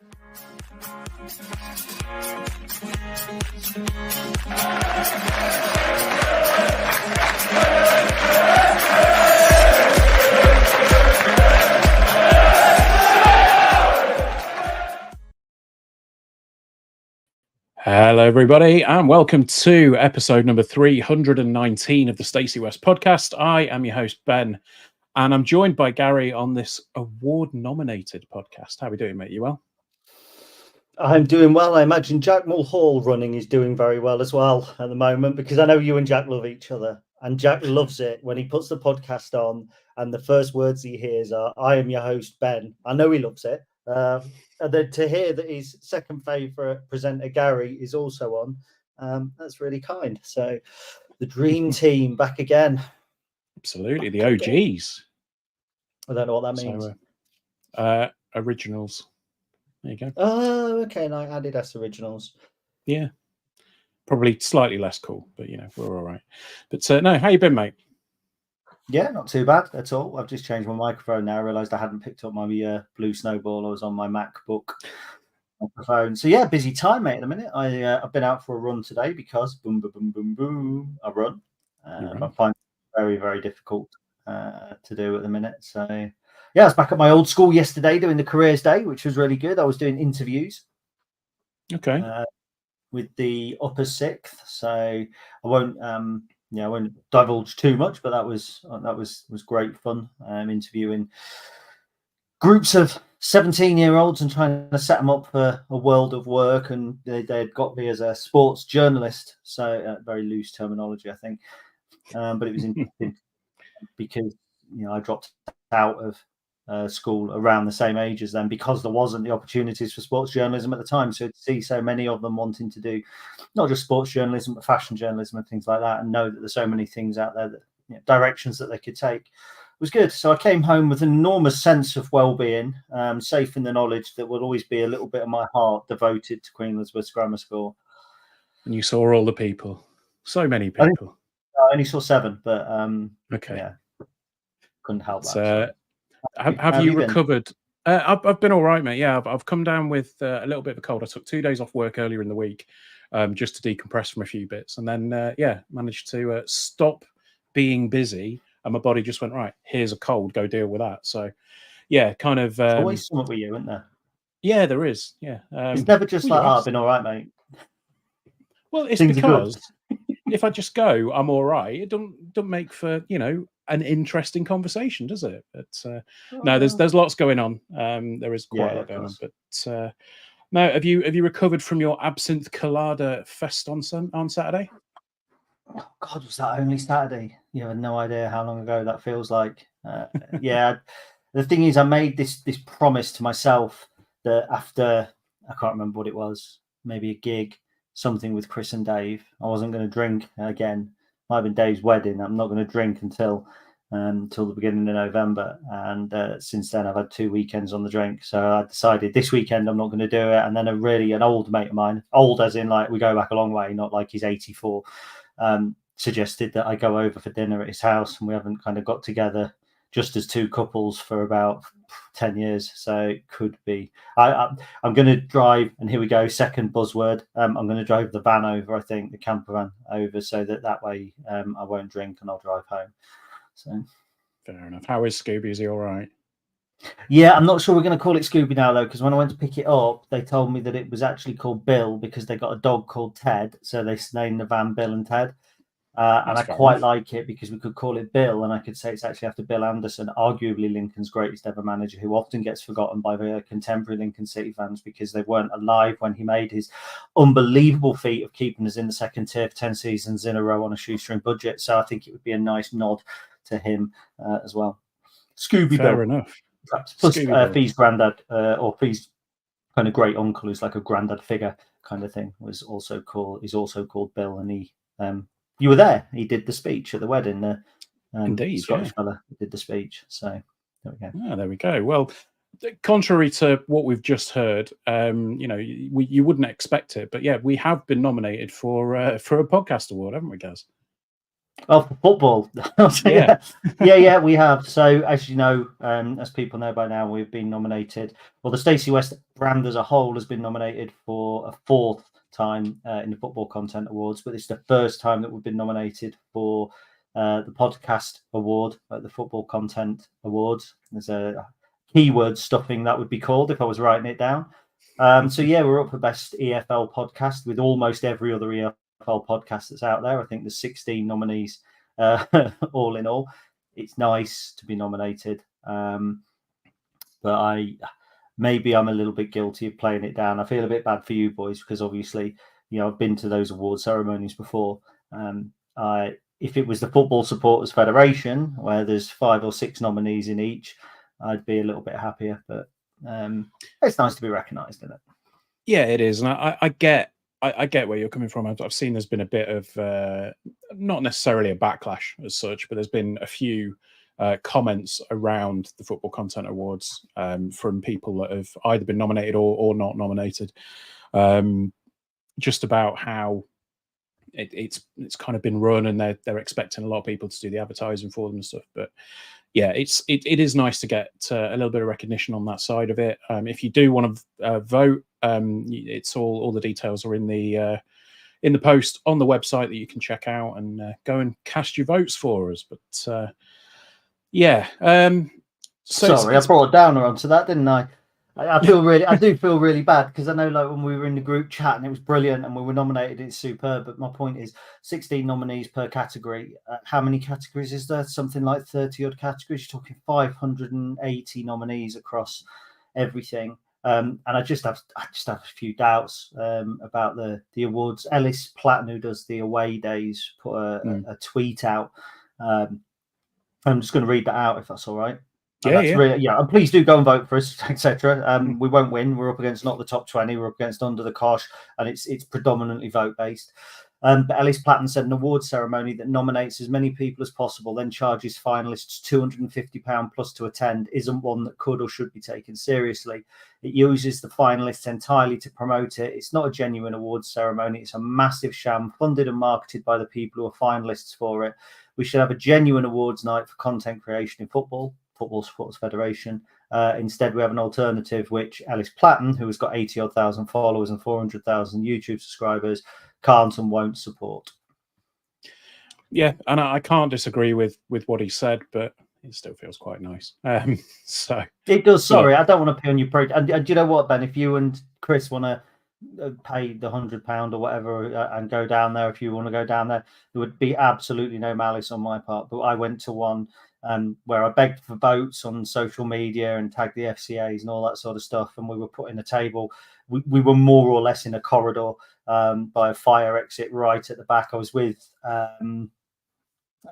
Hello, everybody, and welcome to episode number 319 of the Stacey West podcast. I am your host, Ben, and I'm joined by Gary on this award-nominated podcast. How are we doing, mate? You well? I'm doing well. I imagine Jack Mulhall running is doing very well as well at the moment, because I know you and Jack love each other, and Jack loves it when he puts the podcast on and the first words he hears are, "I am your host, Ben." I know he loves it. And then to hear that his second favourite presenter, Gary, is also on, that's really kind. So the dream team back again. Absolutely, the OGs. I don't know what that means. So, originals. There you go. Oh, okay, like Adidas originals. Yeah, probably slightly less cool, but you know, we're all right. But no, how you been, mate? Yeah, not too bad at all. I've just changed my microphone now. I realised I hadn't picked up my blue snowball. I was on my MacBook microphone. So yeah, busy time, mate, at the minute. I've been out for a run today because boom, boom, boom, boom, boom, I run. I find it very, very difficult to do at the minute. So yeah, I was back at my old school yesterday doing the careers day, which was really good. I was doing interviews. Okay. With the upper sixth. So I won't divulge too much, but that was great fun. Interviewing groups of 17-year-olds and trying to set them up for a world of work, and they had got me as a sports journalist, so very loose terminology, I think, but it was interesting because I dropped out of school around the same age as them because there wasn't the opportunities for sports journalism at the time. So to see so many of them wanting to do not just sports journalism but fashion journalism and things like that, and know that there's so many things out there that directions that they could take, was good. So I came home with an enormous sense of well-being, safe in the knowledge that will always be a little bit of my heart devoted to Queen Elizabeth's Grammar School. And you saw all the people, so many people. I only saw 7, but okay, yeah, couldn't help that. Have you recovered? I've been all right, mate. Yeah, I've come down with a little bit of a cold. I took 2 days off work earlier in the week just to decompress from a few bits, and then managed to stop being busy. And my body just went, right, here's a cold, go deal with that. So yeah, kind of always something with you, isn't there? Yeah, there is. Yeah, it's never just like, I've been all right, mate. Well, it's because if I just go, I'm all right. It don't make for an interesting conversation, does it? But no, there's lots going on. There is quite a lot going on. But no, have you recovered from your absinthe colada fest on Saturday? Oh God, was that only Saturday? You have no idea how long ago that feels like. Yeah, the thing is, I made this promise to myself that after, I can't remember what it was, maybe a gig, something with Chris and Dave, I wasn't going to drink again. Might have been Dave's wedding. I'm not going to drink until the beginning of November. And since then, I've had 2 weekends on the drink. So I decided this weekend I'm not going to do it. And then an old mate of mine, old as in like we go back a long way, not like he's 84, suggested that I go over for dinner at his house, and we haven't kind of got together just as 2 couples for about 10 years. So it could be. I'm going to drive, and here we go, second buzzword. I'm going to drive the van over, I think, the camper van over, so that way I won't drink and I'll drive home. So fair enough. How is Scooby? Is he all right? Yeah, I'm not sure we're going to call it Scooby now, though, because when I went to pick it up, they told me that it was actually called Bill because they got a dog called Ted. So they named the van Bill and Ted. And I quite like it because we could call it Bill, and I could say it's actually after Bill Anderson, arguably Lincoln's greatest ever manager, who often gets forgotten by the contemporary Lincoln City fans because they weren't alive when he made his unbelievable feat of keeping us in the second tier for 10 seasons in a row on a shoestring budget. So I think it would be a nice nod to him as well. Scooby Bill. Fair enough. Perhaps. Plus Fee's granddad, or Fee's kind of great uncle, who's like a granddad figure kind of thing, is also called Bill, and he you were there. He did the speech at the wedding. Indeed, Scottish fella did the speech. So there we go. There we go. Well, contrary to what we've just heard, you wouldn't expect it, but yeah, we have been nominated for a podcast award, haven't we, Gaz? Oh, for football. yeah, we have. So, as you know, as people know by now, we've been nominated. Well, the Stacey West brand as a whole has been nominated for a fourth time in the Football Content Awards, but it's the first time that we've been nominated for the Podcast Award at the Football Content Awards. There's a keyword stuffing that would be called if I was writing it down. So yeah, we're up for best EFL podcast with almost every other EFL podcast that's out there. I think there's 16 nominees all in all. It's nice to be nominated, but maybe I'm a little bit guilty of playing it down. I feel a bit bad for you boys because obviously, I've been to those award ceremonies before. If it was the Football Supporters Federation where there's 5 or 6 nominees in each, I'd be a little bit happier. But it's nice to be recognised, isn't it? Yeah, it is, and I get where you're coming from. I've seen there's been a bit of not necessarily a backlash as such, but there's been a few comments around the Football Content Awards from people that have either been nominated or not nominated, just about how it's kind of been run, and they're expecting a lot of people to do the advertising for them and stuff. But yeah, it is nice to get a little bit of recognition on that side of it. If you do want to vote, it's all the details are in the post on the website that you can check out and go and cast your votes for us. But yeah, so sorry, I brought a downer onto that, didn't I? I do feel really bad because I know, like, when we were in the group chat and it was brilliant and we were nominated, it's superb. But my point is, 16 nominees per category. How many categories is there? Something like 30 odd categories. You're talking 580 nominees across everything. And I just have a few doubts about the awards. Ellis Platten, who does the away days, put a tweet out. I'm just going to read that out if that's all right. And please do go and vote for us, etc. We won't win. We're up against not the top 20. We're up against under the cosh, and it's predominantly vote based. But Ellis Platten said an award ceremony that nominates as many people as possible, then charges finalists £250 plus to attend, isn't one that could or should be taken seriously. It uses the finalists entirely to promote it. It's not a genuine awards ceremony. It's a massive sham, funded and marketed by the people who are finalists for it. We should have a genuine awards night for content creation in Football Supporters Federation. Instead, we have an alternative, which Ellis Platten, who has got 80-odd thousand followers and 400,000 YouTube subscribers, can't and won't support. Yeah, and I can't disagree with what he said, but it still feels quite nice. So it does. Sorry, I don't want to pay on your project. And do you know what, Ben? If you and Chris want to pay the £100 or whatever and go down there, if you want to go down there would be absolutely no malice on my part. But I went to one where I begged for votes on social media and tagged the FCAs and all that sort of stuff, and we were putting a table. We were more or less in a corridor by a fire exit right at the back. I was with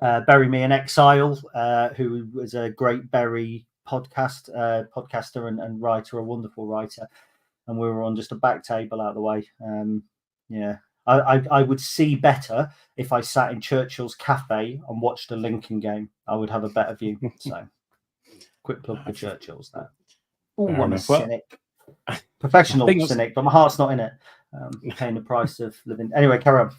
Bury Me in Exile, who was a great Bury podcaster and writer, a wonderful writer. And we were on just a back table out of the way. I would see better if I sat in Churchill's Cafe and watched a Lincoln game. I would have a better view. So, quick plug for Churchill's there. Oh, I'm a cynic. Professional cynic, but my heart's not in it. Paying the price of living. Anyway, carry on.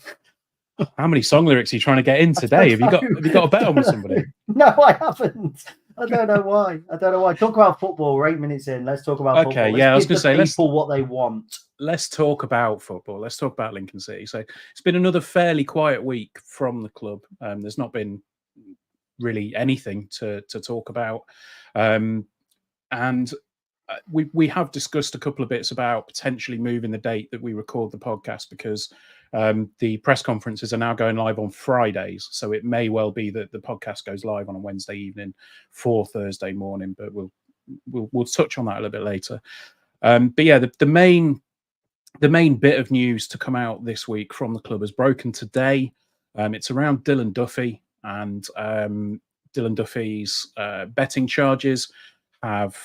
How many song lyrics are you trying to get in today? Have you got a bet on with somebody? No, I haven't. I don't know why. Talk about football. We're 8 minutes in. Let's talk about football. I was going to say, let's people what they want. Let's talk about football. Let's talk about Lincoln City. So it's been another fairly quiet week from the club. There's not been really anything to talk about, and we have discussed a couple of bits about potentially moving the date that we record the podcast because the press conferences are now going live on Fridays. So it may well be that the podcast goes live on a Wednesday evening for Thursday morning, but we'll touch on that a little bit later. But yeah, the main bit of news to come out this week from the club has broken today. It's around Dylan Duffy, and Dylan Duffy's betting charges have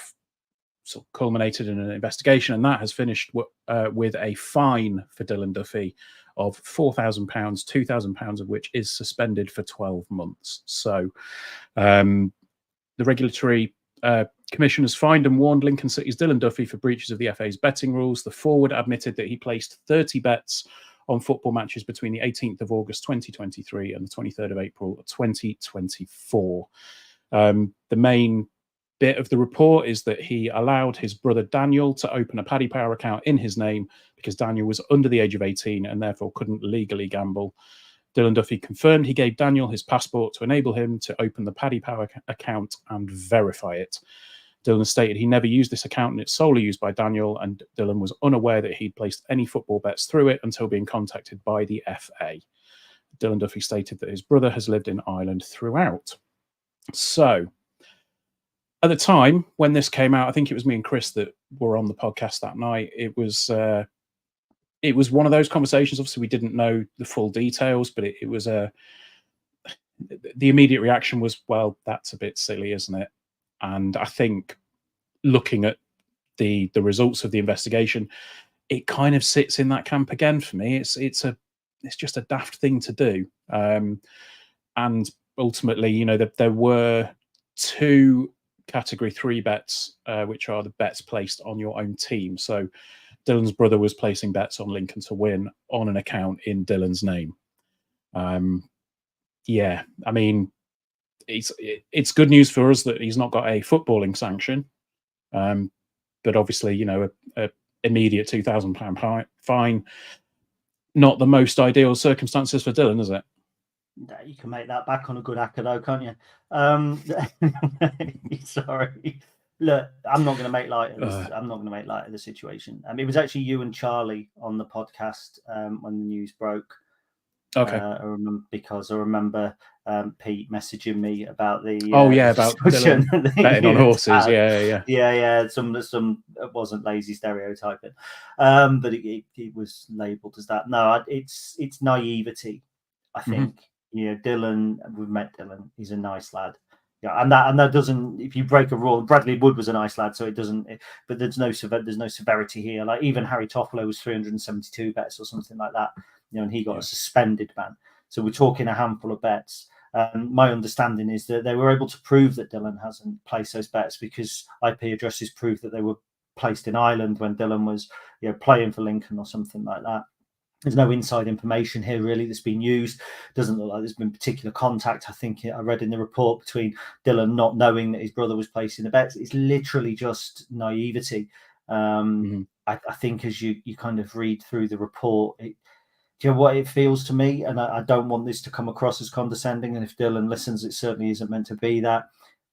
sort of culminated in an investigation, and that has finished with a fine for Dylan Duffy of £4,000, £2,000 of which is suspended for 12 months. So the regulatory commission has fined and warned Lincoln City's Dylan Duffy for breaches of the FA's betting rules. The forward admitted that he placed 30 bets on football matches between the 18th of August 2023 and the 23rd of April 2024. The main bit of the report is that he allowed his brother Daniel to open a Paddy Power account in his name because Daniel was under the age of 18 and therefore couldn't legally gamble. Dylan Duffy confirmed he gave Daniel his passport to enable him to open the Paddy Power account and verify it. Dylan stated he never used this account and it's solely used by Daniel, and Dylan was unaware that he'd placed any football bets through it until being contacted by the FA. Dylan Duffy stated that his brother has lived in Ireland throughout. So, at the time when this came out, I think it was me and Chris that were on the podcast that night. It was one of those conversations. Obviously, we didn't know the full details, but it was the immediate reaction was, well, that's a bit silly, isn't it? And I think looking at the results of the investigation, it kind of sits in that camp again for me. It's just a daft thing to do. And ultimately, you know, there were 2 Category 3 bets, which are the bets placed on your own team. So Dylan's brother was placing bets on Lincoln to win on an account in Dylan's name. Yeah, I mean, it's good news for us that he's not got a footballing sanction. But obviously, you know, a immediate £2,000 fine, not the most ideal circumstances for Dylan, is it? You can make that back on a good acca, though, can't you? Sorry. Look, I'm not going to make light of this. I'm not going to make light of the situation. It was actually you and Charlie on the podcast when the news broke. Okay. I remember Pete messaging me about the about Dylan betting on horses. Yeah. Some it wasn't lazy stereotyping, but it was labelled as that. No, it's naivety. I think Dylan. We've met Dylan. He's a nice lad. Yeah, and that doesn't. If you break a rule, Bradley Wood was a nice lad, so it doesn't. But there's no severity here. Like even Harry Toffolo was 372 bets or something like that. And he got a suspended ban. So we're talking a handful of bets. My understanding is that they were able to prove that Dylan hasn't placed those bets because IP addresses prove that they were placed in Ireland when Dylan was playing for Lincoln or something like that. There's no inside information here really that's been used. Doesn't look like there's been particular contact. I think I read in the report between Dylan not knowing that his brother was placing the bets. It's literally just naivety. I think as you kind of read through the report, do you know what it feels to me? And I don't want this to come across as condescending. And if Dylan listens, it certainly isn't meant to be that.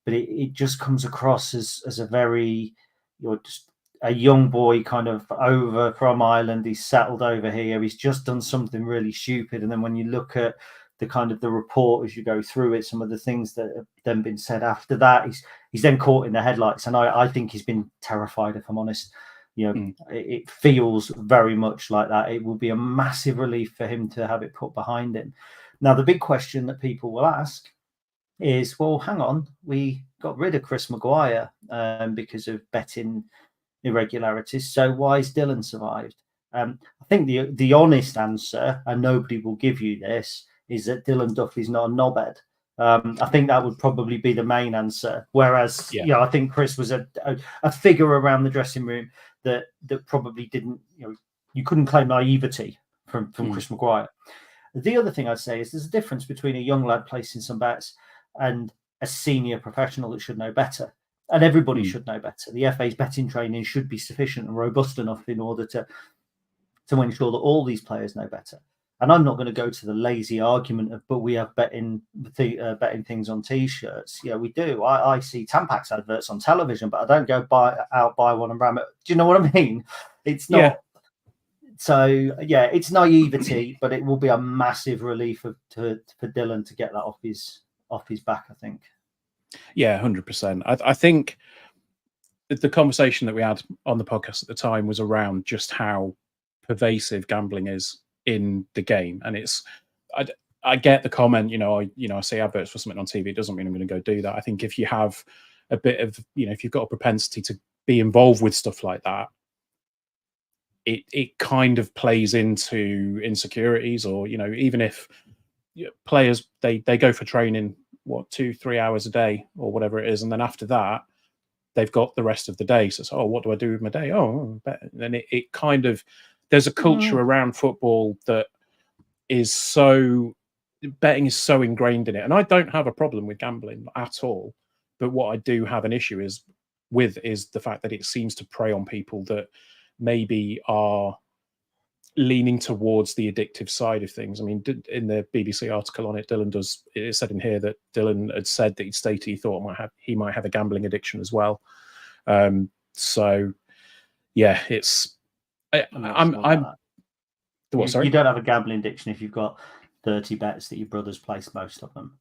But it just comes across as a very, just a young boy kind of over from Ireland. He's settled over here. He's just done something really stupid. And then when you look at the kind of the report as you go through it, some of the things that have then been said after that, he's then caught in the headlights. And I think he's been terrified, if I'm honest. It feels very much like that. It will be a massive relief for him to have it put behind him. Now, the big question that people will ask is, well, hang on, we got rid of Chris Maguire because of betting irregularities. So why is Dylan survived? I think the honest answer, and nobody will give you this, is that Dylan Duffy's not a knobhead. I think that would probably be the main answer. Whereas, I think Chris was a figure around the dressing room that probably didn't, you couldn't claim naivety from Chris Maguire. The other thing I'd say is there's a difference between a young lad placing some bets and a senior professional that should know better. And everybody should know better. The FA's betting training should be sufficient and robust enough in order to ensure that all these players know better. And I'm not going to go to the lazy argument of, but we have betting things on T-shirts. Yeah, we do. I see Tampax adverts on television, but I don't go buy one and ram it. Do you know what I mean? It's not. Yeah. So, it's naivety, but it will be a massive relief for Dylan to get that off his back, I think. Yeah, 100%. I think the conversation that we had on the podcast at the time was around just how pervasive gambling is in the game, and I get the comment, I see adverts for something on TV, it doesn't mean I'm going to go do that. I think if you have a bit of, if you've got a propensity to be involved with stuff like that, it kind of plays into insecurities, or even if players they go for training 2-3 hours a day or whatever it is, and then after that they've got the rest of the day, so what do I do with my day? And then it kind of, there's a culture around football that is so, betting is so ingrained in it. And I don't have a problem with gambling at all. But what I do have an issue is the fact that it seems to prey on people that maybe are leaning towards the addictive side of things. I mean, in the BBC article on it, it said in here that Dylan had said that he'd stated he thought he might have a gambling addiction as well. So yeah, it's what, sorry? You don't have a gambling addiction if you've got 30 bets that your brother's placed most of them.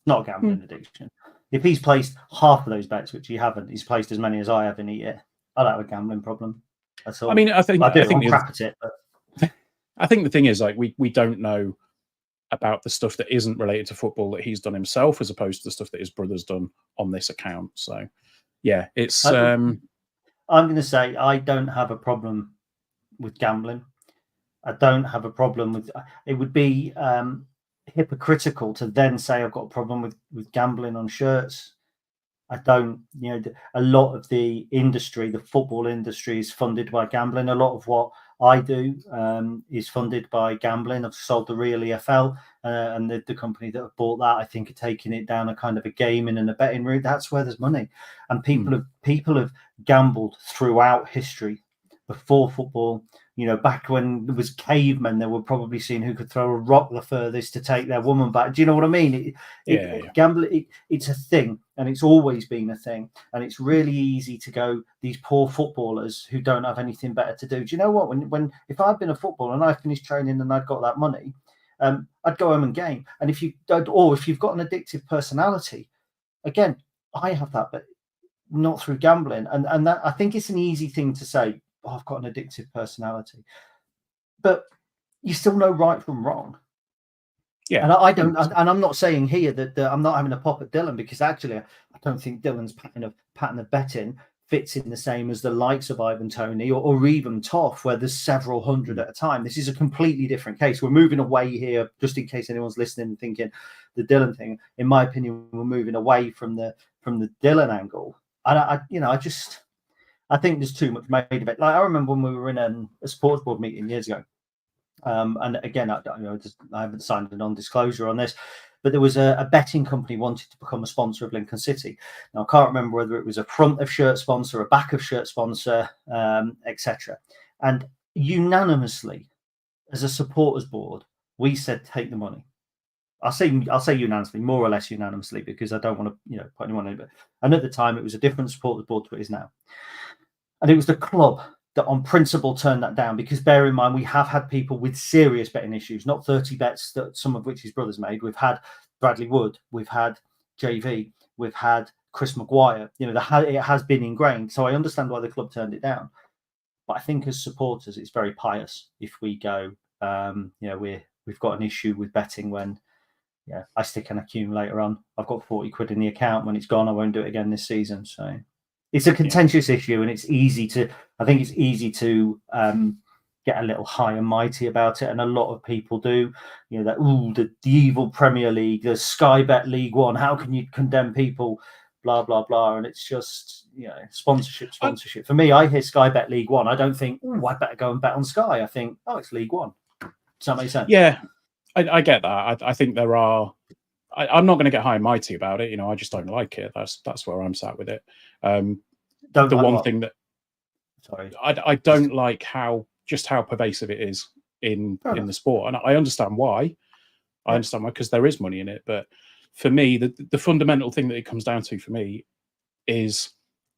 Not a gambling addiction. If he's placed half of those bets, which he haven't, he's placed as many as I have in a year, I don't have a gambling problem. That's all. I mean, I think I'm crap at it. But... I think the thing is, like, we don't know about the stuff that isn't related to football that he's done himself, as opposed to the stuff that his brother's done on this account. So, yeah, it's. I'm going to say I don't have a problem with gambling. I don't have a problem with. It would be hypocritical to then say I've got a problem with gambling on shirts. I don't. A lot of the industry, the football industry, is funded by gambling. A lot of what I do is funded by gambling. I've sold the Real EFL, and the company that have bought that, I think, are taking it down a kind of a gaming and a betting route. That's where there's money, and people have gambled throughout history. Before football, back when there was cavemen, they were probably seeing who could throw a rock the furthest to take their woman back. Do you know what I mean? Gambling, it's a thing, and it's always been a thing. And it's really easy to go, these poor footballers who don't have anything better to do. Do you know what? When if I'd been a footballer and I finished training and I'd got that money, I'd go home and game. And if you've got an addictive personality, again, I have that, but not through gambling. And that, I think it's an easy thing to say, I've got an addictive personality, but you still know right from wrong. Yeah, and I don't, and I'm not saying here that I'm not having a pop at Dylan, because actually I don't think Dylan's pattern of betting fits in the same as the likes of Ivan Toney or even Toff, where there's several hundred at a time. This is a completely different case. We're moving away here, just in case anyone's listening and thinking the Dylan thing. In my opinion, we're moving away from the Dylan angle, and I think there's too much made of it. Like, I remember when we were in a sports board meeting years ago, and again, I haven't signed a non-disclosure on this, but there was a betting company wanted to become a sponsor of Lincoln City. Now, I can't remember whether it was a front of shirt sponsor, a back of shirt sponsor, etc. And unanimously, as a supporters board, we said, take the money. I'll say unanimously, more or less unanimously, because I don't want to put anyone in. And at the time, it was a different supporters board to what it is now. And it was the club that on principle turned that down, because bear in mind, we have had people with serious betting issues, not 30 bets, that some of which his brothers made. We've had Bradley Wood, we've had JV, we've had Chris Maguire. It has been ingrained. So I understand why the club turned it down. But I think as supporters, it's very pious if we go, we've got an issue with betting when I stick an accumulator on. I've got 40 quid in the account. When it's gone, I won't do it again this season. So it's a contentious issue, and I think it's easy to get a little high and mighty about it. And a lot of people do, the evil Premier League, the Sky Bet League One, how can you condemn people, blah, blah, blah. And it's just, sponsorship. For me, I hear Sky Bet League One. I don't think, I better go and bet on Sky. I think, it's League One. Does that make sense? Yeah, I get that. I think there are, I'm not going to get high and mighty about it. I just don't like it. That's where I'm sat with it. Thing that, sorry, I don't like how pervasive it is in the sport, and I understand why. I understand why, because there is money in it. But for me, the fundamental thing that it comes down to for me is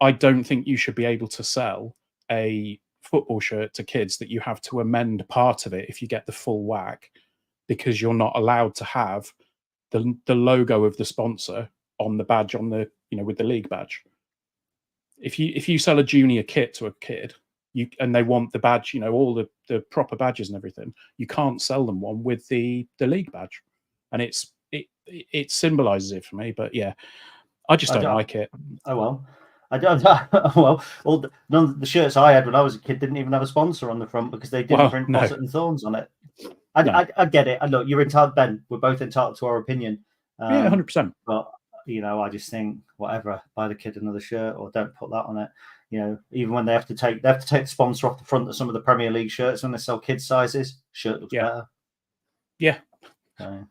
I don't think you should be able to sell a football shirt to kids that you have to amend part of it if you get the full whack, because you're not allowed to have the logo of the sponsor on the badge, on the with the league badge. If you sell a junior kit to a kid, and they want the badge, all the proper badges and everything, you can't sell them one with the league badge, and it symbolizes it for me. But yeah, I just don't like it. Oh well, I don't. Well, none of the shirts I had when I was a kid didn't even have a sponsor on the front, because they didn't print Posset and Thorns on it. I get it. And look, you're entitled, Ben. We're both entitled to our opinion. Yeah, 100%. But I just think, whatever, buy the kid another shirt, or don't put that on it. You know, even when they have to take the sponsor off the front of some of the Premier League shirts when they sell kids sizes. Shirt looks better. Yeah. So.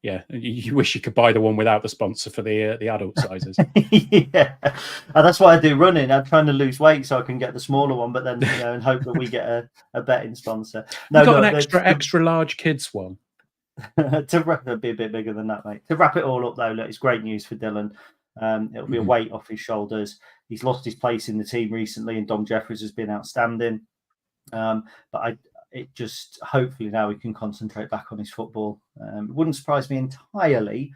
Yeah, you wish you could buy the one without the sponsor for the adult sizes. Yeah, and that's why I do running. I'm trying to lose weight so I can get the smaller one, but then and hope that we get a betting sponsor. No, got an extra large kids one. To be a bit bigger than that, mate. To wrap it all up, though, look, it's great news for Dylan. It'll be a weight off his shoulders. He's lost his place in the team recently, and Dom Jeffries has been outstanding. But it just hopefully now he can concentrate back on his football. It wouldn't surprise me entirely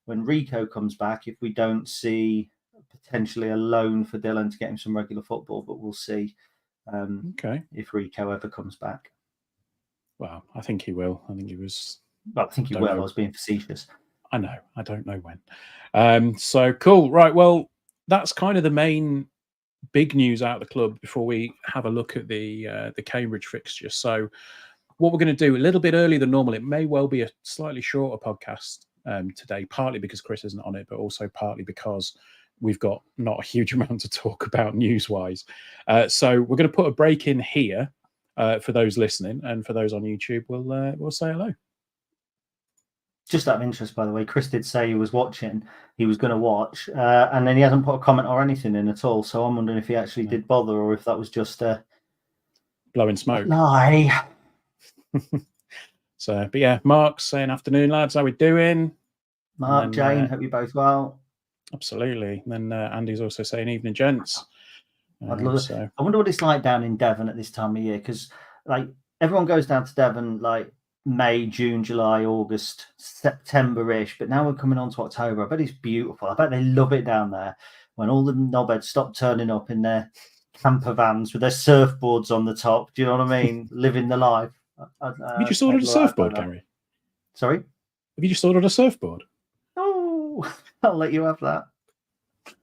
when Rico comes back if we don't see potentially a loan for Dylan to get him some regular football, but we'll see if Rico ever comes back. Well, I think he will. I think he was. Well, I think he will. I was being facetious. I know. I don't know when. So cool. Right. Well, that's kind of the main big news out of the club before we have a look at the Cambridge fixture. So what we're going to do a little bit earlier than normal, it may well be a slightly shorter podcast today, partly because Chris isn't on it, but also partly because we've got not a huge amount to talk about news-wise. So we're going to put a break in here for those listening, and for those on YouTube, we'll say hello. Just out of interest, by the way, Chris did say he was watching. He was going to watch, and then he hasn't put a comment or anything in at all. So I'm wondering if he actually did bother, or if that was just blowing smoke. Lie. So, but yeah, Mark's saying afternoon, lads. How we doing? Mark, Jane, hope you're both well. Absolutely. And then Andy's also saying evening, gents. I'd love it. I wonder what it's like down in Devon at this time of year, because like everyone goes down to Devon like May, June, July, August, September-ish, but now we're coming on to October. I bet it's beautiful. I bet they love it down there when all the knobheads stop turning up in their camper vans with their surfboards on the top. Do you know what I mean? Living the life. Have you just ordered a surfboard, Gary? Sorry? Have you just ordered a surfboard? Oh, I'll let you have that.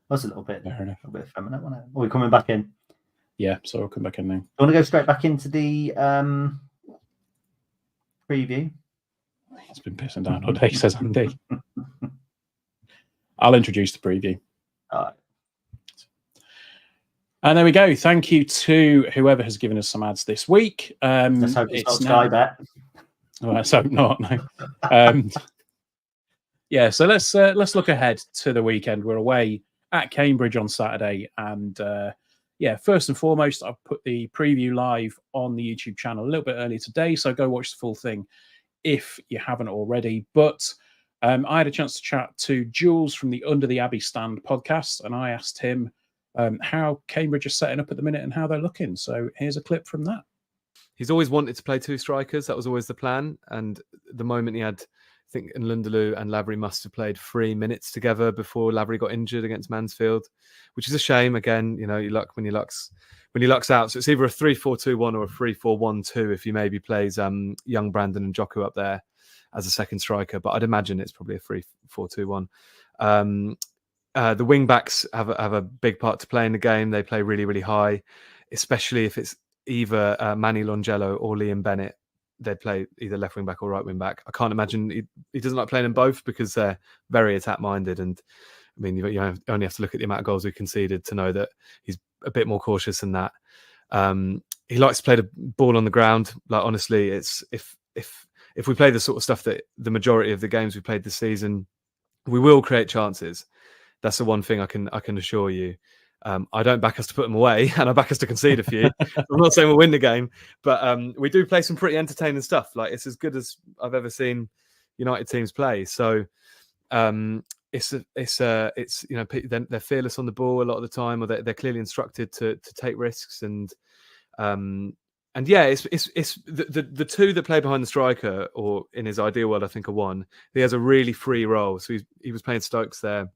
That's a little bit feminine, wasn't it? Are we coming back in? Yeah, so we'll come back in now. You want to go straight back into the preview? It's been pissing down all day, says Andy. I'll introduce the preview. All right. And there we go. Thank you to whoever has given us some ads this week. Let's hope it's not Sky Bet. Well, let's hope not. No. Yeah, so let's look ahead to the weekend. We're away at Cambridge on Saturday, and first and foremost, I've put the preview live on the YouTube channel a little bit earlier today, so go watch the full thing if you haven't already. But I had a chance to chat to Jules from the Under the Abbey Stand podcast, and I asked him how Cambridge are setting up at the minute and how they're looking. So here's a clip from that. He's always wanted to play two strikers. That was always the plan. And the moment he had, I think, Nlundulu and Lavery must have played 3 minutes together before Lavery got injured against Mansfield, which is a shame. Again, you know, you luck when he lucks out. So it's either a 3-4-2-1 or a 3-4-1-2 if he maybe plays young Brandon and Joku up there as a second striker. But I'd imagine it's probably a 3-4-2-1. The wing backs have a big part to play in the game. They play really, really high, especially if it's either Manny Longello or Liam Bennett. They'd play either left wing back or right wing back. I can't imagine he doesn't like playing them both because they're very attack minded. And I mean, you only have to look at the amount of goals we conceded to know that he's a bit more cautious than that. He likes to play the ball on the ground. Like honestly, it's if we play the sort of stuff that the majority of the games we played this season, we will create chances. That's the one thing I can assure you. I don't back us to put them away, and I back us to concede a few. I'm not saying we'll win the game, but we do play some pretty entertaining stuff. Like it's as good as I've ever seen United teams play. So it's you know, they're fearless on the ball a lot of the time, or they're clearly instructed to take risks. And yeah, it's the two that play behind the striker, or in his ideal world, I think are one. He has a really free role. So he was playing Stokes there.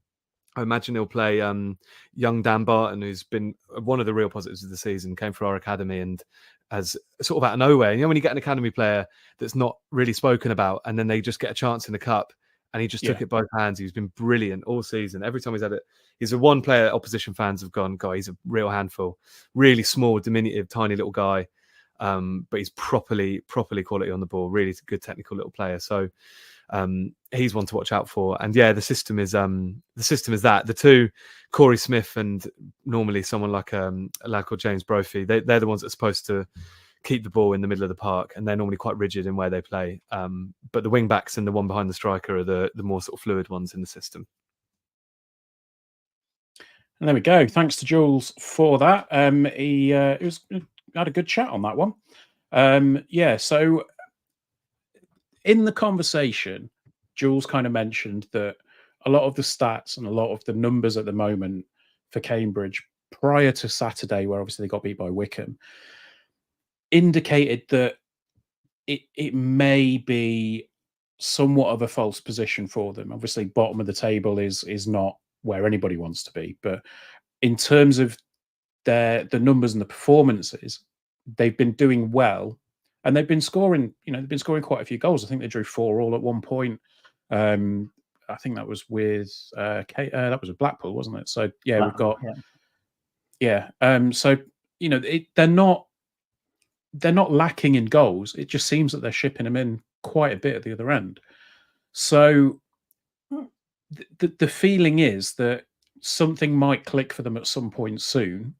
I imagine he'll play young Dan Barton, who's been one of the real positives of the season, came through our academy and as sort of out of nowhere. You know, when you get an academy player that's not really spoken about and then they just get a chance in the cup and he just took it both hands. He's been brilliant all season. Every time he's had it, he's the one player opposition fans have gone, God, he's a real handful. Really small, diminutive, tiny little guy. but he's properly quality on the ball. Really good technical little player. So he's one to watch out for. And yeah, the system is that the two, Corey Smith and normally someone like a lad called James Brophy, they're the ones that are supposed to keep the ball in the middle of the park, and they're normally quite rigid in where they play. But the wing backs and the one behind the striker are the more sort of fluid ones in the system. And there we go. Thanks to Jules for that. He had a good chat on that one. So in the conversation, Jules kind of mentioned that a lot of the stats and a lot of the numbers at the moment for Cambridge prior to Saturday, where obviously they got beat by Wycombe, indicated that it may be somewhat of a false position for them. Obviously, bottom of the table is not where anybody wants to be, but in terms of the numbers and the performances, they've been doing well, and they've been scoring. They've been scoring quite a few goals. I think they drew 4 all at one point. I think that was with that was with Blackpool, wasn't it? So yeah, Blackpool, we've got so they're not lacking in goals. It just seems that they're shipping them in quite a bit at the other end. So the feeling is that something might click for them at some point soon.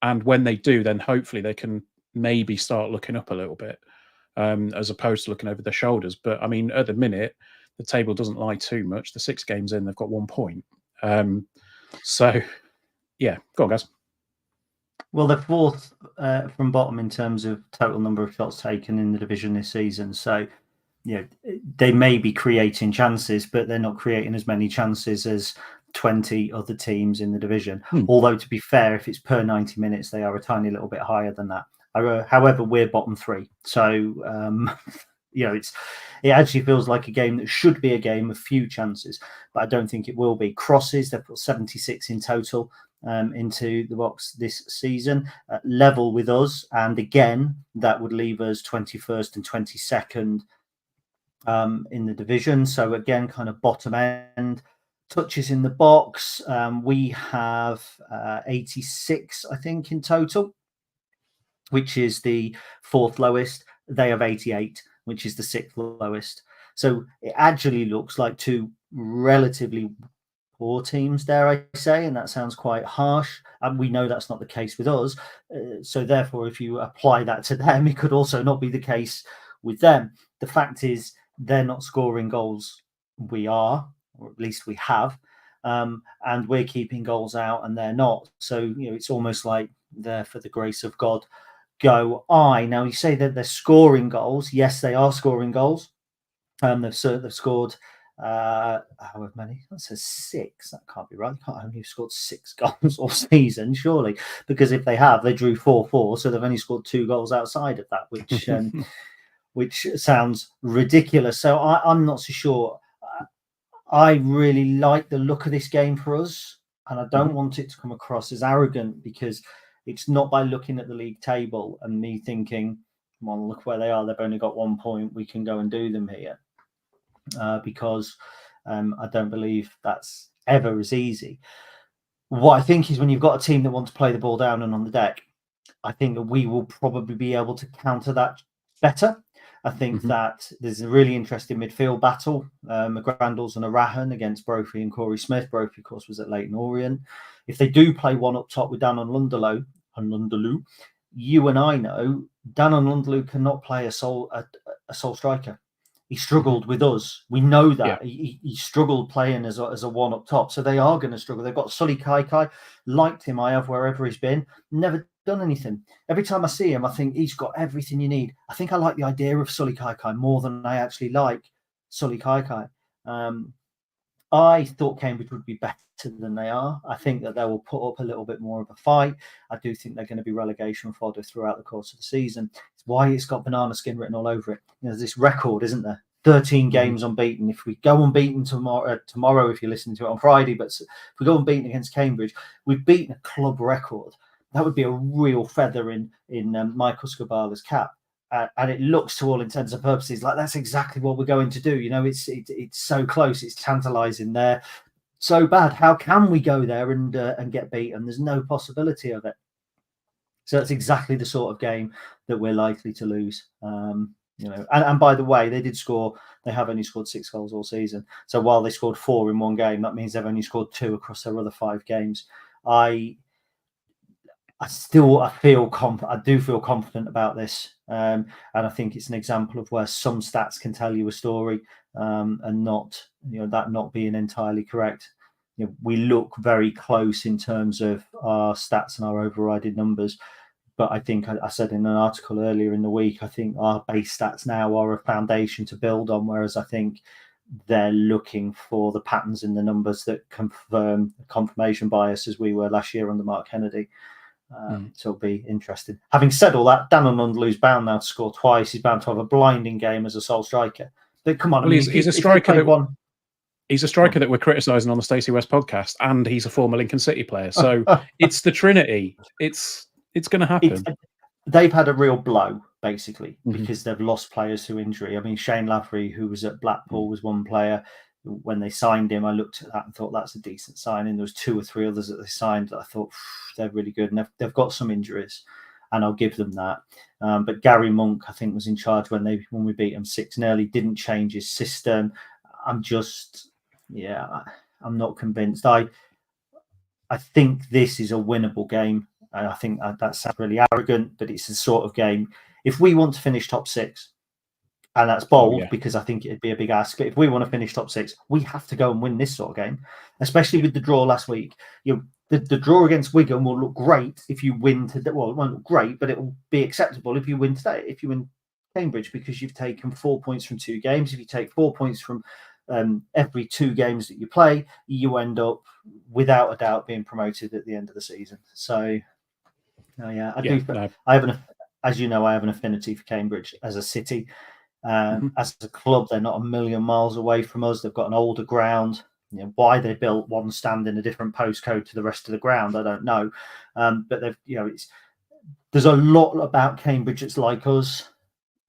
And when they do, then hopefully they can maybe start looking up a little bit, as opposed to looking over their shoulders. But I mean, at the minute, the table doesn't lie too much. The 6 games in, they've got 1 point. So yeah, go on, guys. Well, they're 4th from bottom in terms of total number of shots taken in the division this season. So, they may be creating chances, but they're not creating as many chances as 20 other teams in the division. Although, to be fair, if it's per 90 minutes, they are a tiny little bit higher than that. However, we're bottom 3. So, it actually feels like a game that should be a game of few chances, but I don't think it will be. Crosses, they've put 76 in total into the box this season, level with us, and again that would leave us 21st and 22nd in the division. So again, kind of bottom end. Touches in the box, we have 86, I think, in total, which is the 4th lowest. They have 88, which is the 6th lowest. So it actually looks like 2 relatively poor teams, dare I say, and that sounds quite harsh. And we know that's not the case with us. So therefore, if you apply that to them, it could also not be the case with them. The fact is, they're not scoring goals. We are, or at least we have, and we're keeping goals out, and they're not. So it's almost like they're, for the grace of God, go I. Now you say that they're scoring goals. Yes, they are scoring goals. They've scored. However many? That says 6. That can't be right. They can't only have scored 6 goals all season, surely, because if they have, they drew 4-4, so they've only scored 2 goals outside of that, which sounds ridiculous. So I'm not so sure. I really like the look of this game for us, and I don't want it to come across as arrogant, because it's not by looking at the league table and me thinking, come on, look where they are. They've only got 1 point. We can go and do them here. Because I don't believe that's ever as easy. What I think is, when you've got a team that wants to play the ball down and on the deck, I think that we will probably be able to counter that better. I think that there's a really interesting midfield battle, McGrandles and Arahan against Brophy and Corey Smith. Brophy, of course, was at Leyton Orient. If they do play one up top with Dan Lundaloo, you and I know Dan Lundaloo cannot play a sole striker. He struggled with us. We know that. Yeah. He struggled playing as a one up top. So they are going to struggle. They've got Sully Kaikai. Liked him, I have, wherever he's been. Never done anything. Every time I see him, I think he's got everything you need. I think I like the idea of Sully Kaikai more than I actually like Sully Kaikai. I thought Cambridge would be better than they are. I think that they will put up a little bit more of a fight. I do think they're going to be relegation fodder throughout the course of the season. It's why it's got banana skin written all over it. There's this record, isn't there? 13 games unbeaten. If we go unbeaten tomorrow, if you're listening to it on Friday, but if we go unbeaten against Cambridge, we've beaten a club record. That would be a real feather in Michael Scabala's cap. And it looks, to all intents and purposes, like that's exactly what we're going to do. It's so close. It's tantalising. There, so bad. How can we go there and get beaten? There's no possibility of it. So that's exactly the sort of game that we're likely to lose. And by the way, they have only scored 6 goals all season. So while they scored 4 in one game, that means they've only scored 2 across their other 5 games. I do feel confident about this. And I think it's an example of where some stats can tell you a story and not, that not being entirely correct. We look very close in terms of our stats and our overriding numbers. But I think I said in an article earlier in the week, I think our base stats now are a foundation to build on, whereas I think they're looking for the patterns in the numbers that confirm confirmation bias, as we were last year under Mark Kennedy. So it'll be interesting. Having said all that, Dan Lundlu's bound now to score twice. He's bound to have a blinding game as a sole striker. But come on, well, he's a striker He's a striker that we're criticising on the Stacey West podcast, and he's a former Lincoln City player. So it's the Trinity. It's going to happen. They've had a real blow, basically, because they've lost players through injury. I mean, Shane Lavery, who was at Blackpool, was one player. When they signed him, I looked at that and thought that's a decent signing. There was 2 or 3 others that they signed that I thought they're really good, and they've got some injuries, and I'll give them that. But Gary Monk, I think, was in charge when we beat them 6-0. He didn't change his system. I'm not convinced. I think this is a winnable game. And I think that sounds really arrogant, but it's the sort of game. If we want to finish top 6, and that's bold because I think it'd be a big ask, but if we want to finish top 6, we have to go and win this sort of game, especially with the draw last week. The draw against Wigan will look great if you win today. Well, it won't look great, but it will be acceptable if you win today. If you win Cambridge, because you've taken 4 points from 2 games. If you take 4 points from every 2 games that you play, you end up without a doubt being promoted at the end of the season. So I have as you know, I have an affinity for Cambridge as a city. As a club, they're not a million miles away from us. They've got an older ground. Why they built one stand in a different postcode to the rest of the ground, I don't know. But they've, there's a lot about Cambridge that's like us.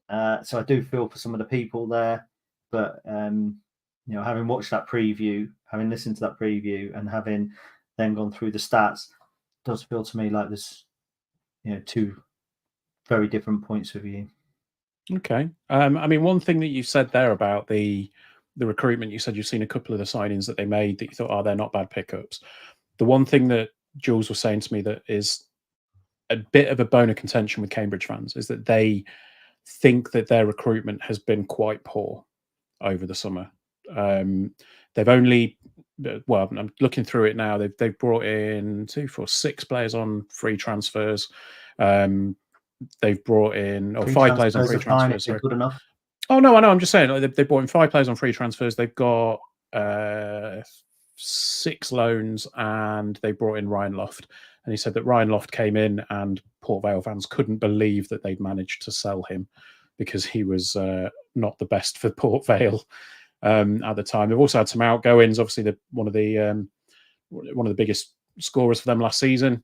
So I do feel for some of the people there. But having watched that preview, having listened to that preview, and having then gone through the stats, it does feel to me like there's 2 very different points of view. Okay. I mean, one thing that you said there about the recruitment, you said you've seen a couple of the signings that they made that you thought, they're not bad pickups. The one thing that Jules was saying to me that is a bit of a bone of contention with Cambridge fans is that they think that their recruitment has been quite poor over the summer. They've only, I'm looking through it now. They've brought in 2, 4, 6 players on free transfers. They've brought in 5 players on free transfers. Good enough. Oh no, I know. I'm just saying they brought in 5 players on free transfers. They've got 6 loans, and they brought in Ryan Loft. And he said that Ryan Loft came in, and Port Vale fans couldn't believe that they'd managed to sell him because he was not the best for Port Vale at the time. They've also had some outgoings. Obviously, one of the biggest scorers for them last season,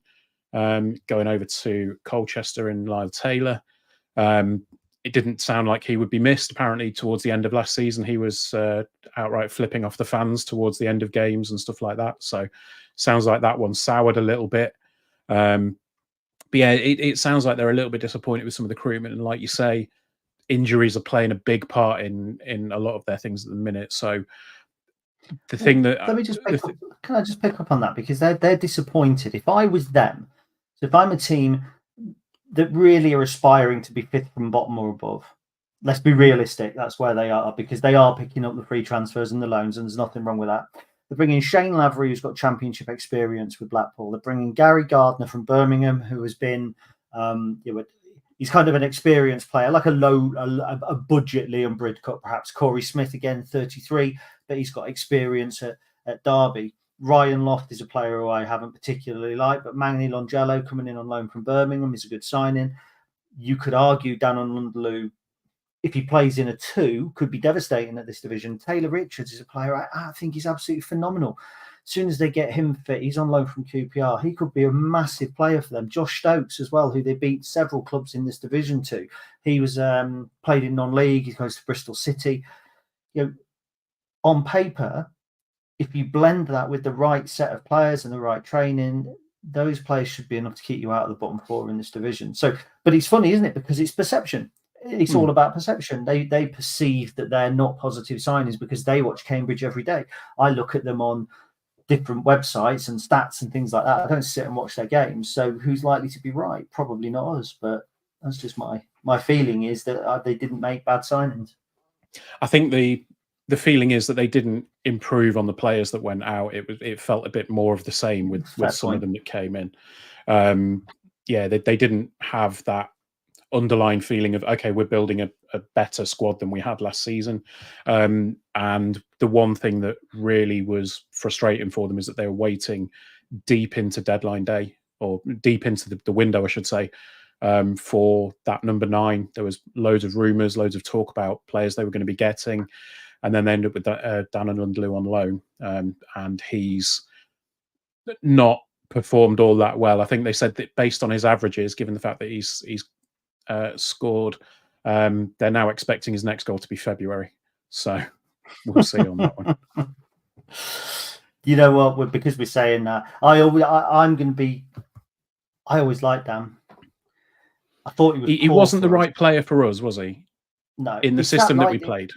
going over to Colchester and Lyle Taylor. It didn't sound like he would be missed. Apparently, towards the end of last season, he was outright flipping off the fans towards the end of games and stuff like that. So, sounds like that one soured a little bit. But yeah, it sounds like they're a little bit disappointed with some of the recruitment, and like you say, injuries are playing a big part in a lot of their things at the minute. So, the thing that can I just pick up on that, because they're disappointed. If I was them, so if I'm a team that really are aspiring to be 5th from bottom or above, let's be realistic, that's where they are, because they are picking up the free transfers and the loans, and there's nothing wrong with that. They're bringing Shane Lavery, who's got championship experience with Blackpool. They're bringing Gary Gardner from Birmingham, who has been he's kind of an experienced player, like a budget Liam Bridcutt, perhaps. Corey Smith, again, 33, but he's got experience at Derby. Ryan Loft is a player who I haven't particularly liked, but Magni Longello coming in on loan from Birmingham is a good signing. You could argue Dan Lundlu, if he plays in a 2, could be devastating at this division. Taylor Richards is a player I think he's absolutely phenomenal. As soon as they get him fit, he's on loan from QPR. He could be a massive player for them. Josh Stokes as well, who they beat several clubs in this division to. He was played in non-league. He goes to Bristol City. On paper, if you blend that with the right set of players and the right training, those players should be enough to keep you out of the bottom four in this division. So, but it's funny, isn't it? Because it's perception. It's all about perception. They perceive that they're not positive signings because they watch Cambridge every day. I look at them on different websites and stats and things like that. I don't sit and watch their games. So who's likely to be right? Probably not us. But that's just my feeling is that they didn't make bad signings. I think the feeling is that they didn't improve on the players that went out. It felt a bit more of the same with some of them that came in. They didn't have that underlying feeling of, okay, we're building a better squad than we had last season. And the one thing that really was frustrating for them is that they were waiting deep into deadline day, or deep into the window, I should say, for that number 9. There was loads of rumours, loads of talk about players they were going to be getting. And then they ended up with Dan and Lundlu on loan. And he's not performed all that well. I think they said that based on his averages, given the fact that he's scored, they're now expecting his next goal to be February. So we'll see on that one. You know what? Because we're saying that, I always liked Dan. I thought he wasn't the right player for us, was he? No. In the system that we played.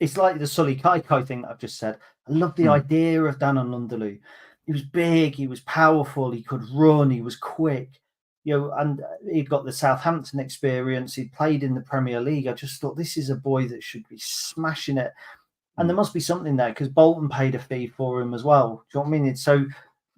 It's like the Sully Kaikai thing that I've just said. I love the idea of Dan and Lundlu. He was big, he was powerful, he could run, he was quick. And he'd got the Southampton experience. He'd played in the Premier League. I just thought, this is a boy that should be smashing it. And there must be something there because Bolton paid a fee for him as well. Do you know what I mean? So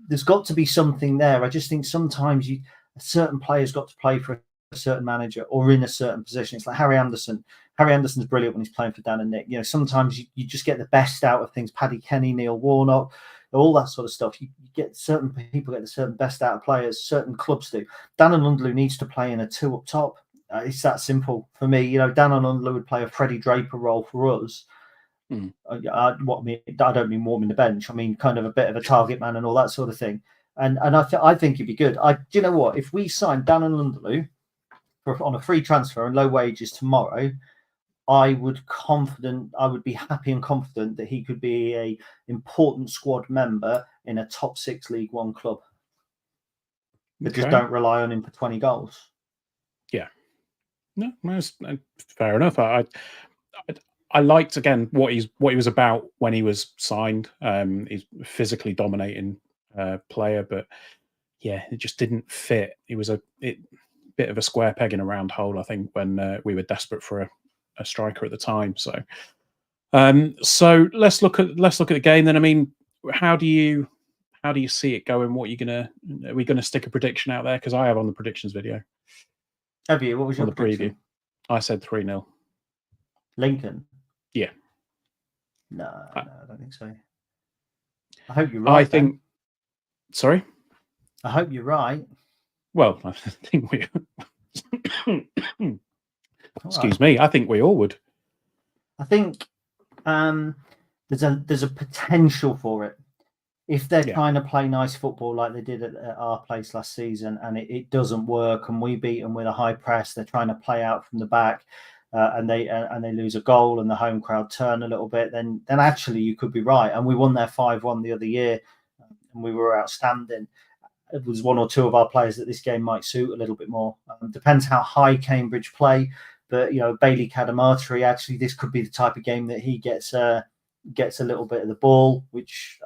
there's got to be something there. I just think sometimes a certain player's got to play for a certain manager or in a certain position. It's like Harry Anderson. Harry Anderson's brilliant when he's playing for Dan and Nick. Sometimes you just get the best out of things. Paddy Kenny, Neil Warnock, all that sort of stuff. You get certain people get the certain best out of players. Certain clubs do. Dan and Lundlu needs to play in a 2 up top. It's that simple for me. Dan and Lundlu would play a Freddie Draper role for us. I don't mean warming the bench. I mean kind of a bit of a target man and all that sort of thing. And I think he'd be good. Do you know what? If we sign Dan and Lundlu on a free transfer and low wages tomorrow, I would be happy and confident that he could be a important squad member in a top 6 League One club. But just don't rely on him for 20 goals. Yeah. No, that's fair enough. I liked, again, what he was about when he was signed. He's a physically dominating player, but yeah, it just didn't fit. He was a bit of a square peg in a round hole, I think, when we were desperate for a striker at the time. So let's look at the game then. I mean, how do you see it going? Are we gonna stick a prediction out there? Because I have on the predictions video. Have you? What was your preview? I said 3-0. Lincoln. Yeah. No, I don't think so. I hope you're right. Sorry? I hope you're right. Well, I think we excuse me. I think we all would. I think there's a potential for it. If they're trying to play nice football like they did at our place last season, and it doesn't work, and we beat them with a high press, they're trying to play out from the back, and they lose a goal, and the home crowd turn a little bit, then actually you could be right. And we won their 5-1 the other year, and we were outstanding. It was one or two of our players that this game might suit a little bit more. Depends how high Cambridge play, but Bailey Cadamarteri, actually this could be the type of game that he gets a little bit of the ball, which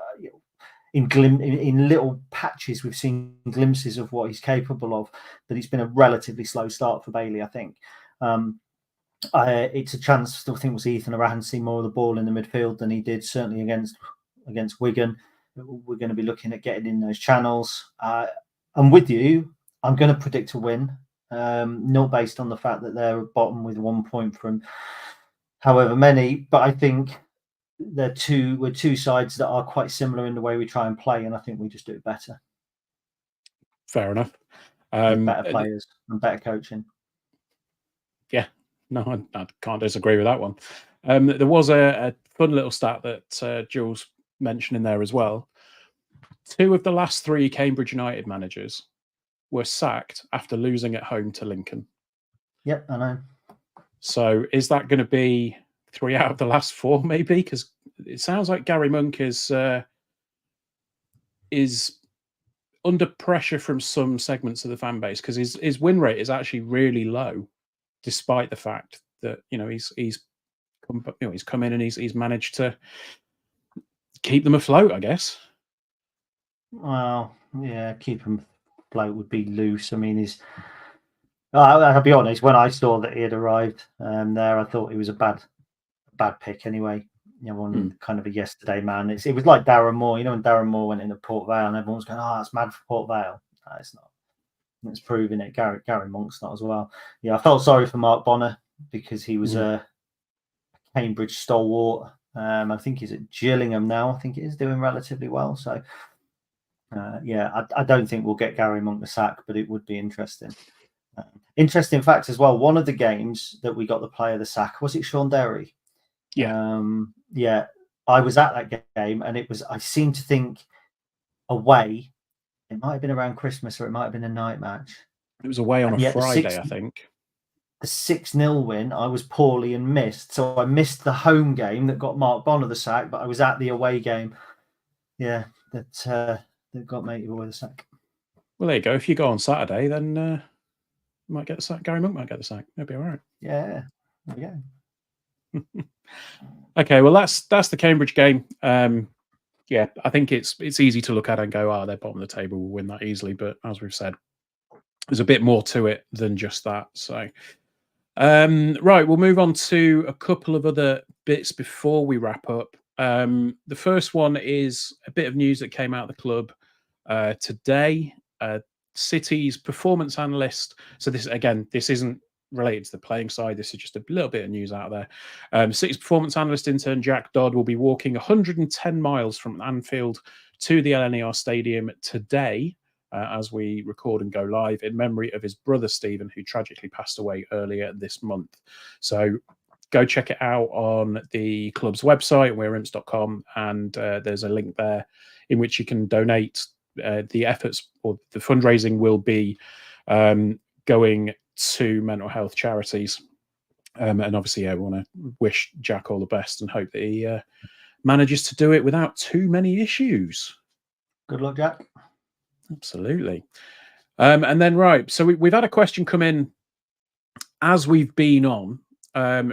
in little patches we've seen glimpses of what he's capable of. But it's been a relatively slow start for Bailey, I think. It's a chance. Still think we'll see Ethan Arahan see more of the ball in the midfield than he did certainly against Wigan. We're going to be looking at getting in those channels. I'm with you. I'm going to predict a win, not based on the fact that they're at bottom with 1 point from however many, but I think we're two sides that are quite similar in the way we try and play, and I think we just do it better. Fair enough. With better players and better coaching. Yeah, no, I can't disagree with that one. There was a fun little stat that Jules mentioned in there as well. 2 of the last 3 Cambridge United managers were sacked after losing at home to Lincoln. Yep, I know. So is that going to be 3 out of the last 4 maybe? Because it sounds like Gary Monk is under pressure from some segments of the fan base because his win rate is actually really low, despite the fact that he's come in and he's managed to keep them afloat, I guess. Well, yeah, keep him afloat would be loose. I mean, I'll be honest. When I saw that he had arrived there, I thought he was a bad pick anyway. Kind of a yesterday man. It was like Darren Moore. When Darren Moore went into Port Vale and everyone's going, "Oh, that's mad for Port Vale." No, it's not. It's proving it. Gary Monk's not as well. Yeah, I felt sorry for Mark Bonner because he was a Cambridge stalwart. I think he's at Gillingham now. I think he is doing relatively well. So, I don't think we'll get Gary Monk the sack, but it would be interesting. Interesting fact as well. One of the games that we got the player the sack, was it Sean Derry? Yeah. I was at that game, and I seem to think away. It might have been around Christmas, or it might have been a night match. It was away on a Friday, I think. The 6-0 win, I was poorly and missed. So I missed the home game that got Mark Bonner the sack, but I was at the away game. Yeah, that got Matey Boy the sack. Well, there you go. If you go on Saturday, then you might get the sack. Gary Monk might get the sack. That'd be all right. Yeah, there you go. Okay, well that's the Cambridge game. Yeah, I think it's easy to look at and go, they're bottom of the table, we'll win that easily. But as we've said, there's a bit more to it than just that. So, right, we'll move on to a couple of other bits before we wrap up. The first one is a bit of news that came out of the club today. City's performance analyst. So this isn't related to the playing side. This is just a little bit of news out there. City's performance analyst intern Jack Dodd will be walking 110 miles from Anfield to the LNER Stadium today as we record and go live in memory of his brother Stephen, who tragically passed away earlier this month. So go check it out on the club's website, weareimps.com, and there's a link there in which you can donate. The efforts or the fundraising will be going to mental health charities. And obviously, we want to wish Jack all the best and hope that he manages to do it without too many issues. Good luck, Jack. Absolutely. And then, right, so we've had a question come in as we've been on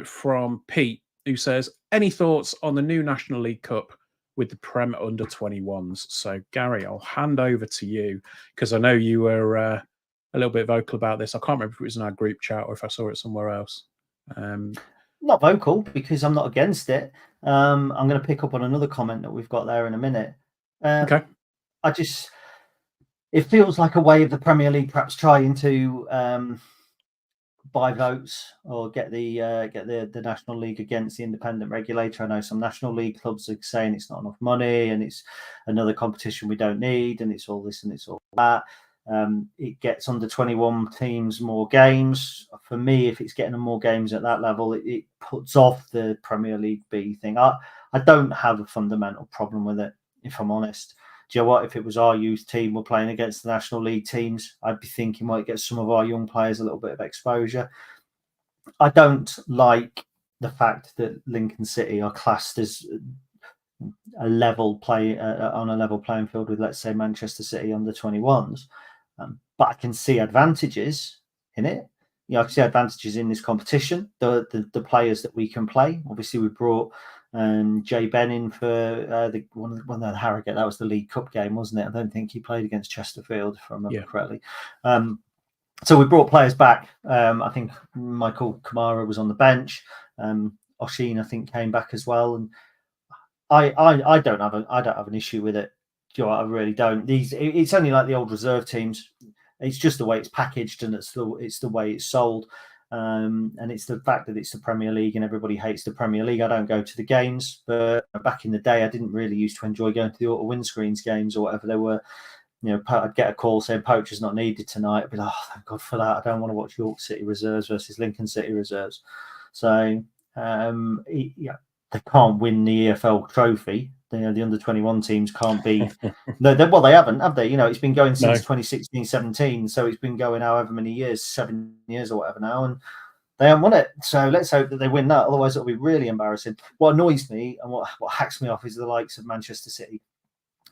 from Pete, who says, any thoughts on the new National League Cup with the Prem under 21s? So, Gary, I'll hand over to you because I know you were a little bit vocal about this. I can't remember if it was in our group chat or if I saw it somewhere else. Not vocal because I'm not against it. I'm going to pick up on another comment that we've got there in a minute. Okay. It feels like a way of the Premier League perhaps trying to buy votes or get the National League against the independent regulator. I know some National League clubs are saying it's not enough money and it's another competition we don't need and it's all this and it's all that. It gets under 21 teams more games. For me, if it's getting more games at that level, it puts off the Premier League B thing. I don't have a fundamental problem with it, if I'm honest. Do you know what? If it was our youth team were playing against the National League teams, I'd be thinking might get some of our young players a little bit of exposure. I don't like the fact that Lincoln City are classed as a level play on a level playing field with, let's say, Manchester City under 21s. But I can see advantages in it. I can see advantages in this competition. The players that we can play. Obviously, we brought Jay Ben in for one of the Harrogate. That was the League Cup game, wasn't it? I don't think he played against Chesterfield, if I remember correctly. So we brought players back. I think Michael Kamara was on the bench. Oshin, I think, came back as well. And I don't have an issue with it. Do you know what? I really don't. It's only like the old reserve teams. It's just the way it's packaged and it's the way it's sold. And it's the fact that it's the Premier League and everybody hates the Premier League. I don't go to the games, but back in the day, I didn't really used to enjoy going to the auto windscreens games or whatever they were. I'd get a call saying Poacher's not needed tonight. I'd be like, oh, thank God for that. I don't want to watch York City reserves versus Lincoln City reserves. So, they can't win the EFL trophy. The under 21 teams can't be. They haven't, have they? It's been going since 2016-17, so it's been going however many years, 7 years or whatever now, and they haven't won it. So let's hope that they win that. Otherwise, it'll be really embarrassing. What annoys me and what hacks me off is the likes of Manchester City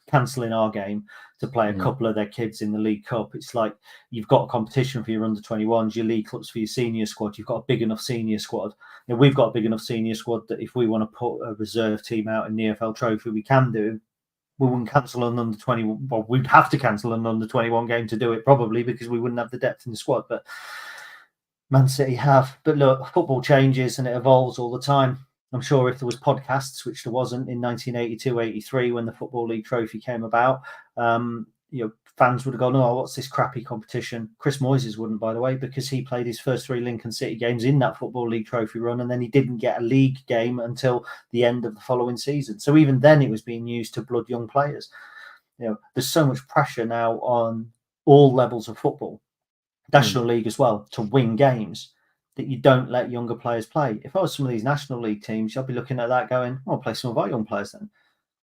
cancelling our game to play a couple of their kids in the League Cup. It's like you've got a competition for your under-21s, your League Cups for your senior squad. You've got a big enough senior squad. You know, we've got a big enough senior squad that if we want to put a reserve team out in the EFL Trophy, we can do. We wouldn't cancel an under-21. Well, we'd have to cancel an under-21 game to do it probably because we wouldn't have the depth in the squad. But Man City have. But look, football changes and it evolves all the time. I'm sure if there was podcasts, which there wasn't in 1982-83 when the Football League Trophy came about, fans would have gone, oh, what's this crappy competition? Chris Moyes wouldn't, by the way, because he played his first 3 Lincoln City games in that Football League Trophy run, and then he didn't get a league game until the end of the following season. So even then it was being used to blood young players. There's so much pressure now on all levels of football, National League as well, to win games, that you don't let younger players play. If I was some of these National League teams, I'd be looking at that going, I'll play some of our young players then.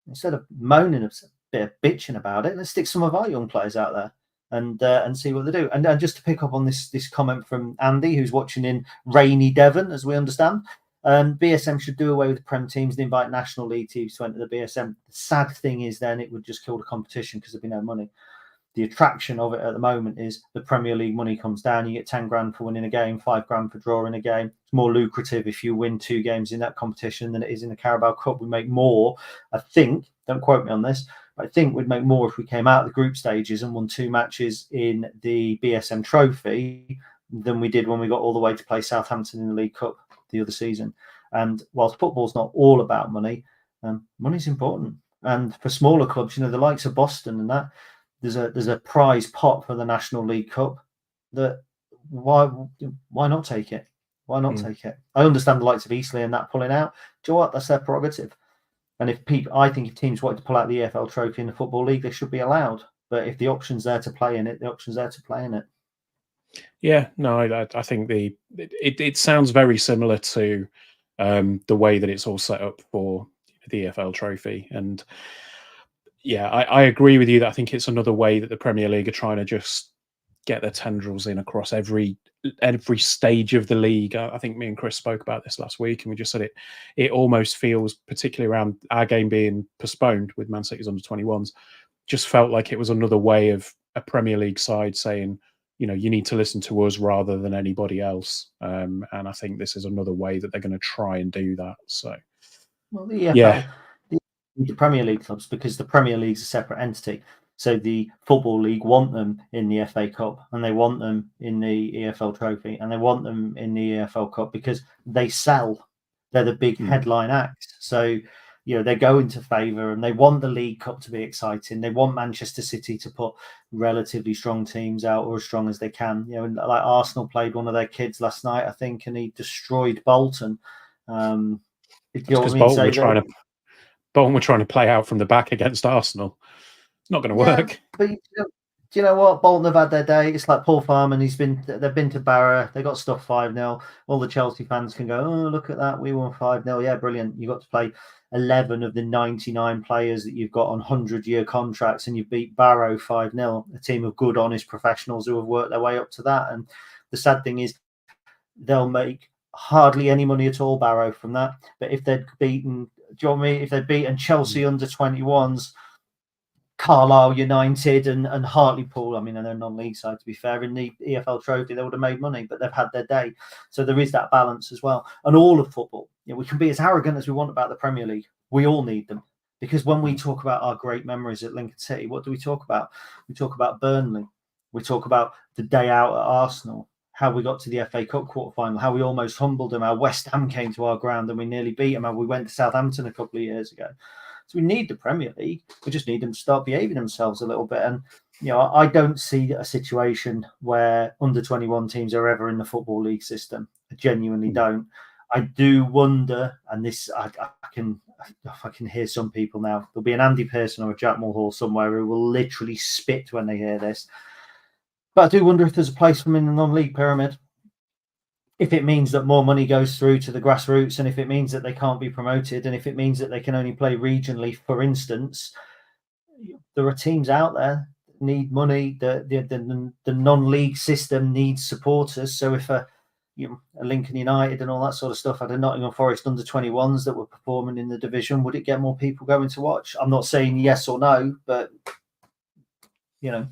Instead of moaning a bit of bitching about it, let's stick some of our young players out there and see what they do. And just to pick up on this comment from Andy, who's watching in rainy Devon, as we understand, BSM should do away with the Prem teams and invite National League teams to enter the BSM. The sad thing is then it would just kill the competition because there'd be no money. The attraction of it at the moment is the Premier League money comes down. You get 10 grand for winning a game, 5 grand for drawing a game. It's more lucrative if you win 2 games in that competition than it is in the Carabao Cup. We make more, I think, don't quote me on this, but I think we'd make more if we came out of the group stages and won 2 matches in the BSM Trophy than we did when we got all the way to play Southampton in the League Cup the other season. And whilst football's not all about money, money's important. And for smaller clubs, the likes of Boston and that, there's a prize pot for the National League Cup. That why not take it? Why not take it? I understand the likes of Eastleigh and that pulling out. Do you know what? That's their prerogative. And I think if teams wanted to pull out the EFL Trophy in the Football League, they should be allowed. But if the option's there to play in it, the option's there to play in it. Yeah, no, I think it sounds very similar to the way that it's all set up for the EFL Trophy. And yeah, I agree with you that I think it's another way that the Premier League are trying to just get their tendrils in across every stage of the league. I think me and Chris spoke about this last week, and we just said it almost feels, particularly around our game being postponed with Man City's under-21s, just felt like it was another way of a Premier League side saying, you need to listen to us rather than anybody else. And I think this is another way that they're going to try and do that. So, well, the EFL, the Premier League clubs, because the Premier League's a separate entity. So the Football League want them in the FA Cup, and they want them in the EFL Trophy, and they want them in the EFL Cup because they sell. They're the big headline acts. So, they go into favour, and they want the League Cup to be exciting. They want Manchester City to put relatively strong teams out, or as strong as they can. Like Arsenal played one of their kids last night, I think, and he destroyed Bolton. Because Bolton were trying to play out from the back against Arsenal. It's not going to work. But do you know what? Bolton have had their day. It's like Paul Farman. They've been to Barrow. They got stuff 5-0. All the Chelsea fans can go, oh, look at that. We won 5-0. Yeah, brilliant. You got to play 11 of the 99 players that you've got on 100-year contracts, and you beat Barrow 5-0, a team of good, honest professionals who have worked their way up to that. And the sad thing is they'll make hardly any money at all, Barrow, from that. But if they'd beaten, if they'd beaten Chelsea under-21s, Carlisle United and Hartlepool, I mean, they're non-league side, to be fair, in the EFL Trophy, they would have made money, but they've had their day. So there is that balance as well. And all of football, we can be as arrogant as we want about the Premier League. We all need them. Because when we talk about our great memories at Lincoln City, what do we talk about? We talk about Burnley. We talk about the day out at Arsenal, how we got to the FA Cup quarter-final, how we almost humbled them, how West Ham came to our ground and we nearly beat them, how we went to Southampton a couple of years ago. So we need the Premier League. We just need them to start behaving themselves a little bit. And, I don't see a situation where under-21 teams are ever in the Football League system. I genuinely don't. I do wonder, and this, I can hear some people now, there'll be an Andy Pearson or a Jack Mulhall somewhere who will literally spit when they hear this. But I do wonder if there's a place for them in the non-league pyramid. If it means that more money goes through to the grassroots, and if it means that they can't be promoted, and if it means that they can only play regionally, for instance, there are teams out there that need money. The non-league system needs supporters. So if a a Lincoln United and all that sort of stuff had a Nottingham Forest under-21s that were performing in the division, would it get more people going to watch? I'm not saying yes or no, but yeah,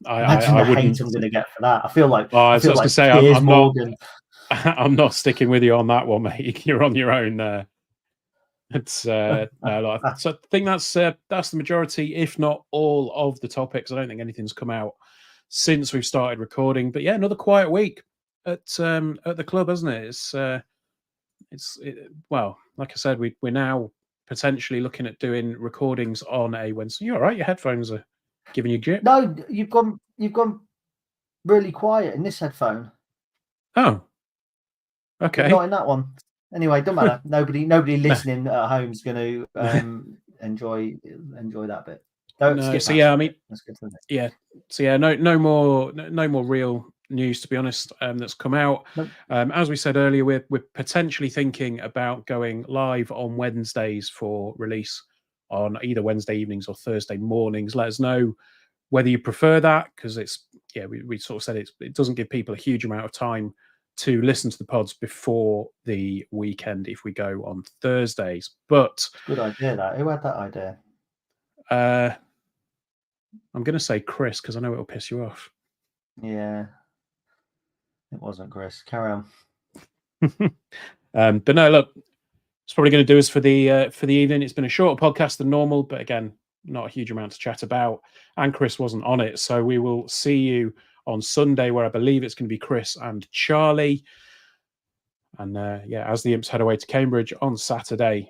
imagine I the wouldn't. hate I'm going to get for that. I feel like I was going to say Piers I'm Morgan. I'm not sticking with you on that one, mate. You're on your own there. It's no, so I think that's the majority, if not all, of the topics. I don't think anything's come out since we've started recording. But yeah, another quiet week at the club, hasn't it? Well, like I said, we're now potentially looking at doing recordings on a Wednesday. You all right? Your headphones are giving you grip. No, you've gone really quiet in this headphone. Oh, okay. But not in that one. Anyway, don't matter. Nobody listening at home is going to enjoy that bit. No, so yeah, I mean, yeah, so yeah, no more real news, to be honest, that's come out. Nope. As we said earlier, we're potentially thinking about going live on Wednesdays for release on either Wednesday evenings or Thursday mornings. Let us know whether you prefer that, because we sort of said it doesn't give people a huge amount of time to listen to the pods before the weekend if we go on Thursdays. But good idea. That who had that idea? I'm going to say Chris, because I know it'll piss you off. Yeah, it wasn't Chris. Carry on. But no, look, it's probably going to do us for the evening. It's been a shorter podcast than normal, but again, not a huge amount to chat about. And Chris wasn't on it, so we will see you on Sunday, where I believe it's going to be Chris and Charlie. And as the Imps head away to Cambridge on Saturday,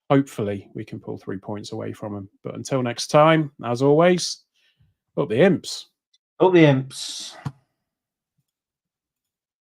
hopefully we can pull 3 points away from them. But until next time, as always, up the Imps. Up the Imps.